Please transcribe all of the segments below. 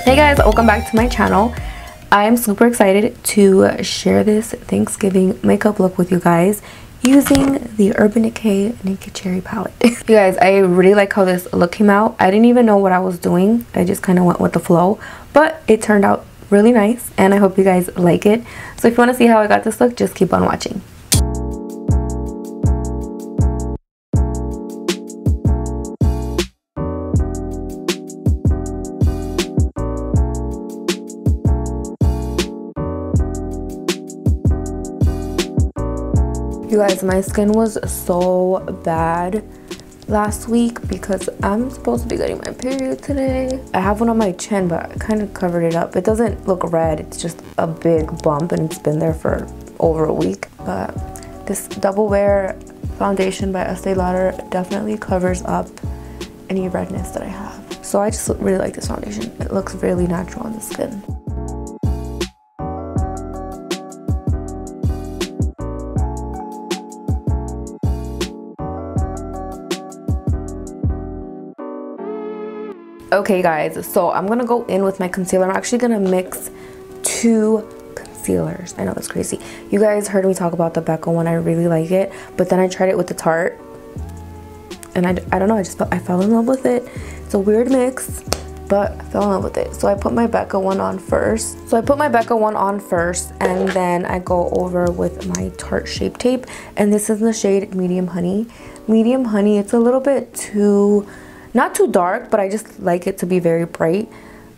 Hey guys, welcome back to my channel. I am super excited to share this Thanksgiving makeup look with you guys using the Urban Decay Naked Cherry palette. You guys, I really like how this look came out. I didn't even know what I was doing. I just kind of went with the flow, but it turned out really nice and I hope you guys like it. So if you want to see how I got this look, just keep on watching. You guys, my skin was so bad last week because I'm supposed to be getting my period today. I have one on my chin, but I kind of covered it up. It doesn't look red, it's just a big bump and it's been there for over a week. But this Double Wear foundation by Estee Lauder definitely covers up any redness that I have. So I just really like this foundation. It looks really natural on the skin. Okay guys, so I'm gonna go in with my concealer. I'm actually gonna mix two concealers. I know that's crazy. You guys heard me talk about the BECCA one. I really like it, but then I tried it with the Tarte and I don't know, I fell in love with it. It's a weird mix, but I fell in love with it. So I put my BECCA one on first. And then I go over with my Tarte Shape Tape, and this is the shade Medium Honey. Medium Honey, it's a little bit too, not too dark, but I just like it to be very bright.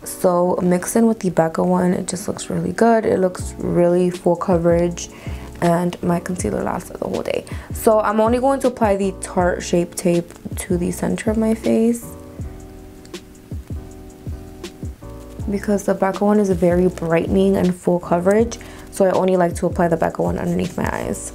So mixed in with the BECCA one, it just looks really good. It looks really full coverage and my concealer lasts the whole day. So I'm only going to apply the Tarte Shape Tape to the center of my face because the BECCA one is very brightening and full coverage. So I only like to apply the BECCA one underneath my eyes.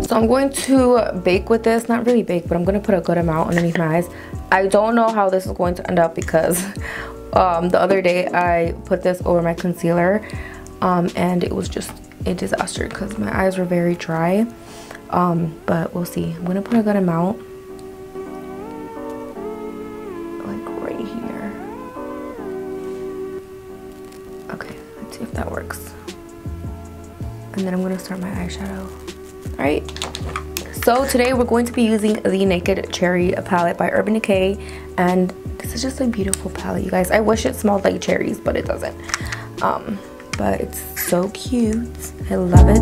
So I'm going to bake with this, not really bake, but I'm going to put a good amount underneath my eyes. I don't know how this is going to end up because the other day I put this over my concealer and it was just a disaster because my eyes were very dry, but we'll see. I'm going to put a good amount, like right here. Okay, let's see if that works. And then I'm going to start my eyeshadow. Alright, so today we're going to be using the Naked Cherry palette by Urban Decay, and this is just a beautiful palette, you guys. I wish it smelled like cherries, but it doesn't. But it's so cute. I love it.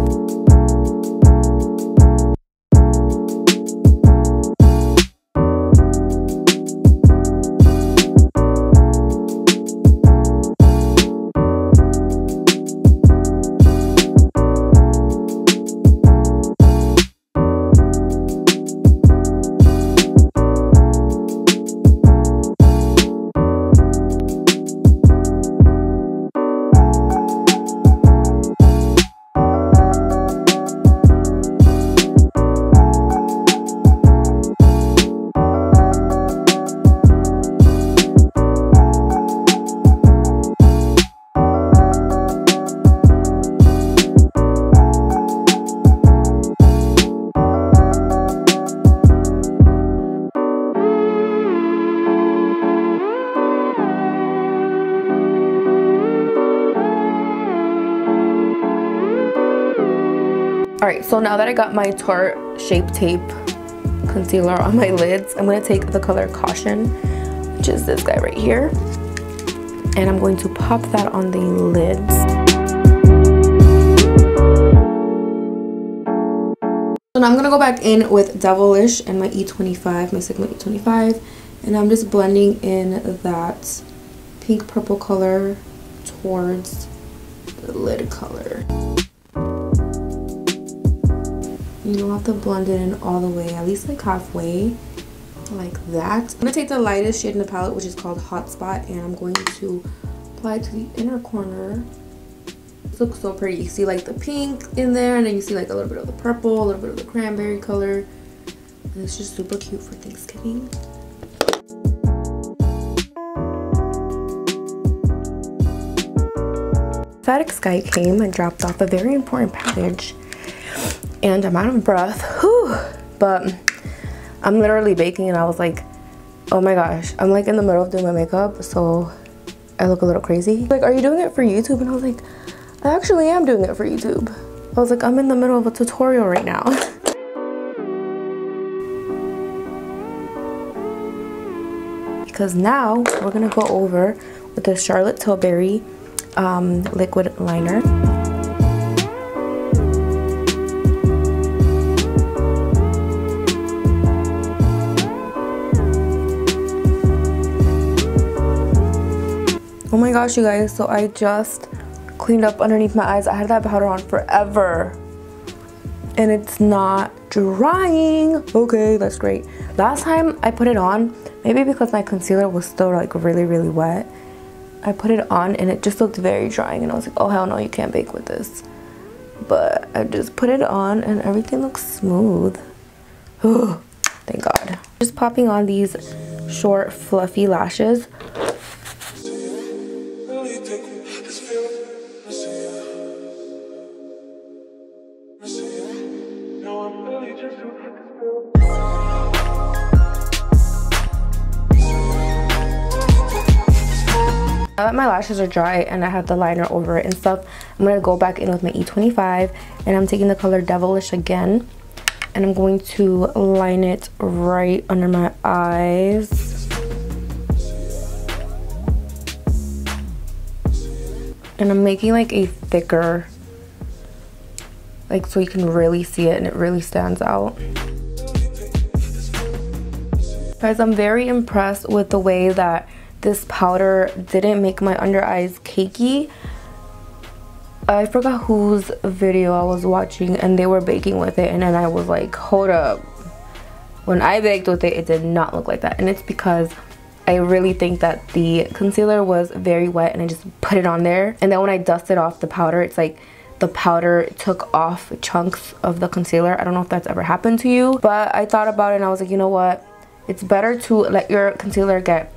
Alright, so now that I got my Tarte Shape Tape concealer on my lids, I'm going to take the color Caution, which is this guy right here, and I'm going to pop that on the lids. So now I'm going to go back in with Devilish and my E25, my Sigma E25, and I'm just blending in that pink purple color towards the lid color. You don't have to blend it in all the way, at least like halfway, like that. I'm going to take the lightest shade in the palette, which is called Hotspot, and I'm going to apply it to the inner corner. This looks so pretty. You see like the pink in there, and then you see like a little bit of the purple, a little bit of the cranberry color. And it's just super cute for Thanksgiving. FedEx guy came and dropped off a very important package, and I'm out of breath. Whew. But I'm literally baking, and I was like, oh my gosh, I'm like in the middle of doing my makeup, so I look a little crazy. Like, are you doing it for YouTube? And I was like, I actually am doing it for YouTube. I was like, I'm in the middle of a tutorial right now. Because now we're gonna go over with the Charlotte Tilbury liquid liner. Oh my gosh, you guys, so I just cleaned up underneath my eyes. I had that powder on forever and it's not drying. Okay, that's great. Last time I put it on, maybe because my concealer was still like really wet, I put it on and it just looked very drying, and I was like, oh hell no, you can't bake with this. But I just put it on and everything looks smooth. Oh, thank God. Just popping on these short fluffy lashes. Now that my lashes are dry and I have the liner over it and stuff, I'm going to go back in with my E25, and I'm taking the color Devilish again, and I'm going to line it right under my eyes. And I'm making like a thicker, like so you can really see it and it really stands out. Guys, I'm very impressed with the way that this powder didn't make my under eyes cakey. I forgot whose video I was watching and they were baking with it, and then I was like, hold up. When I baked with it, it did not look like that. And it's because I really think that the concealer was very wet and I just put it on there. And then when I dusted off the powder, it's like the powder took off chunks of the concealer. I don't know if that's ever happened to you, but I thought about it and I was like, you know what? It's better to let your concealer get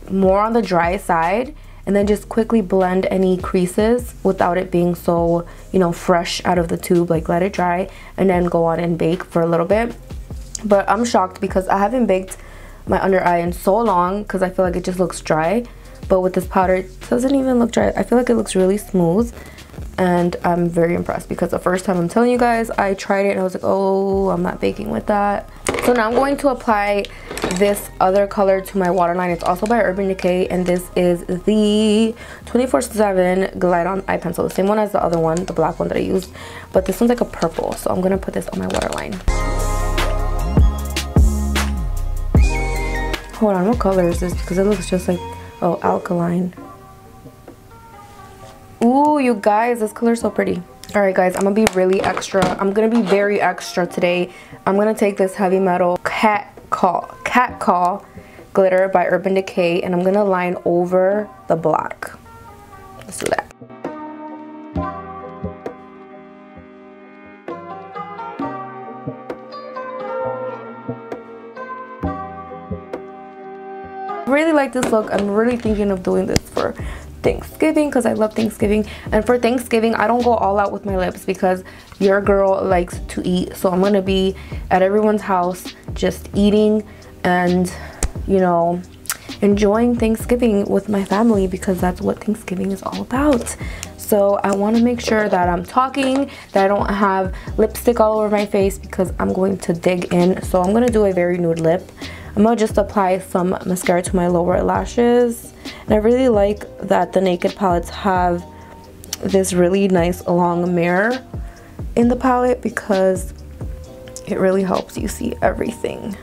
more on the dry side and then just quickly blend any creases without it being so, you know, fresh out of the tube. Like, let it dry and then go on and bake for a little bit. But I'm shocked because I haven't baked my under eye in so long because I feel like it just looks dry. But with this powder, it doesn't even look dry. I feel like it looks really smooth, and I'm very impressed because the first time, I'm telling you guys, I tried it and I was like, oh, I'm not baking with that. So now I'm going to apply this other color to my waterline. It's also by Urban Decay, and this is the 24/7 Glide On Eye Pencil, the same one as the other one, the black one that I used, but this one's like a purple. So I'm gonna put this on my waterline. Hold on, what color is this? Because it looks just like, oh, Alkaline. Ooh, you guys, this color is so pretty. All right, guys, I'm gonna be really extra. I'm gonna be very extra today. I'm gonna take this Heavy Metal CATCALL glitter by Urban Decay, and I'm gonna line over the black. Let's do that. I really like this look. I'm really thinking of doing this for Thanksgiving because I love Thanksgiving. And for Thanksgiving, I don't go all out with my lips because your girl likes to eat. So I'm gonna be at everyone's house just eating and, you know, enjoying Thanksgiving with my family because that's what Thanksgiving is all about. So I want to make sure that I'm talking, that I don't have lipstick all over my face because I'm going to dig in. So I'm gonna do a very nude lip. I'm gonna just apply some mascara to my lower lashes. And I really like that the Naked palettes have this really nice long mirror in the palette because it really helps you see everything.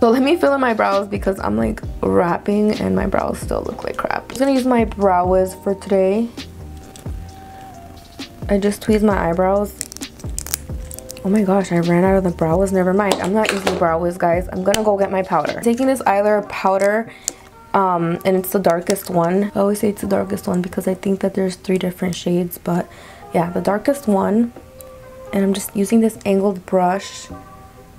So let me fill in my brows because I'm like wrapping and my brows still look like crap. I'm just gonna use my Brow Wiz for today. I just tweezed my eyebrows. Oh my gosh, I ran out of the Brow Wiz. Never mind, I'm not using Brow Wiz, guys. I'm gonna go get my powder. I'm taking this EYLURE powder, and it's the darkest one. I always say it's the darkest one because I think that there's 3 different shades, but yeah, the darkest one. And I'm just using this angled brush.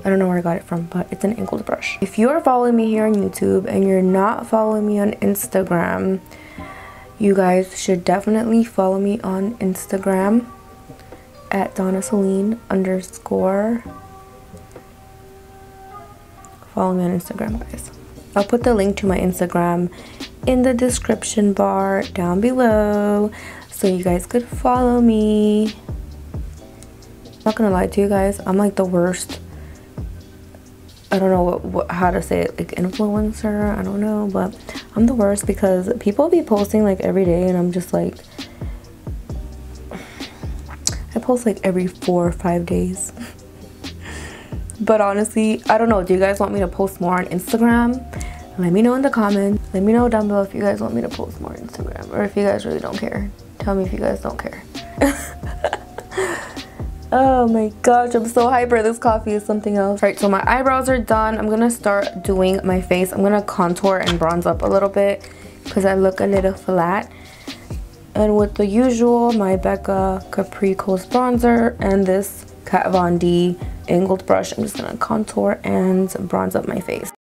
I don't know where I got it from, but it's an angled brush. If you are following me here on YouTube and you're not following me on Instagram, You guys should definitely follow me on Instagram at Danna Selene _ follow me on Instagram, guys. I'll put the link to my Instagram in the description bar down below so you guys could follow me. Not gonna lie to you guys, I'm like the worst, I don't know how to say it, like influencer, I don't know, but I'm the worst because people be posting like every day and I'm just like, I post like every 4 or 5 days. But honestly, I don't know, do you guys want me to post more on Instagram? Let me know in the comments. Let me know down below if you guys want me to post more on Instagram or if you guys really don't care. Tell me if you guys don't care. Oh my gosh, I'm so hyper. This coffee is something else. All right, so my eyebrows are done. I'm gonna start doing my face. I'm gonna contour and bronze up a little bit because I look a little flat. And with the usual, my BECCA Capri Coast bronzer and this Kat Von D angled brush, I'm just gonna contour and bronze up my face.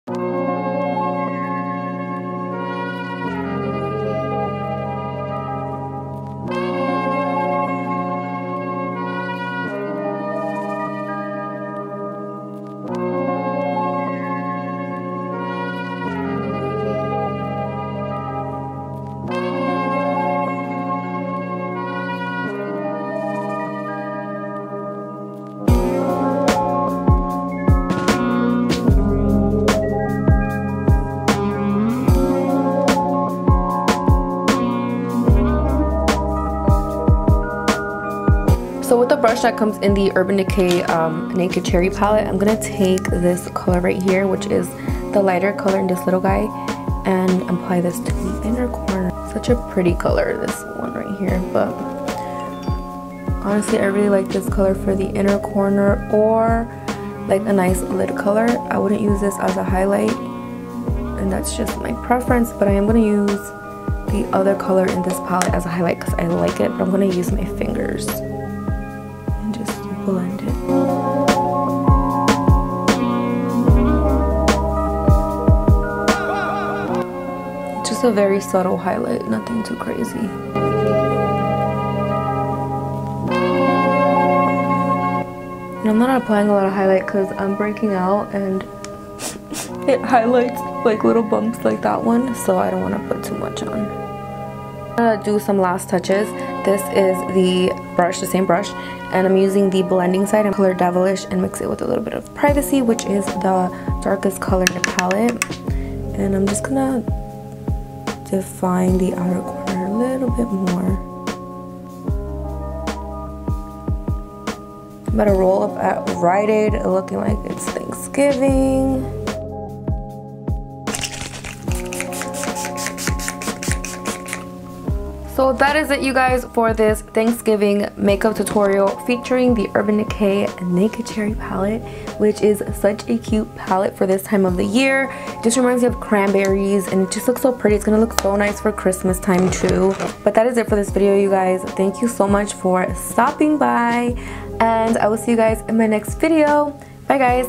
So with the brush that comes in the Urban Decay Naked Cherry palette, I'm going to take this color right here, which is the lighter color in this little guy, and apply this to the inner corner. Such a pretty color, this one right here, but honestly I really like this color for the inner corner or like a nice lid color. I wouldn't use this as a highlight, and that's just my preference, but I am going to use the other color in this palette as a highlight because I like it, but I'm going to use my fingers. Blend it. Just a very subtle highlight, nothing too crazy. And I'm not applying a lot of highlight because I'm breaking out and it highlights like little bumps like that one, so I don't want to put too much on. I'm gonna do some last touches. This is the brush, the same brush, and I'm using the blending side and color Devilish and mix it with a little bit of Privacy, which is the darkest color in the palette. And I'm just gonna define the outer corner a little bit more. I'm about to roll up at Rite Aid looking like it's Thanksgiving. So that is it, you guys, for this Thanksgiving makeup tutorial featuring the Urban Decay Naked Cherry palette, which is such a cute palette for this time of the year. It just reminds me of cranberries and it just looks so pretty. It's gonna look so nice for Christmas time too. But that is it for this video, you guys. Thank you so much for stopping by, and I will see you guys in my next video. Bye guys.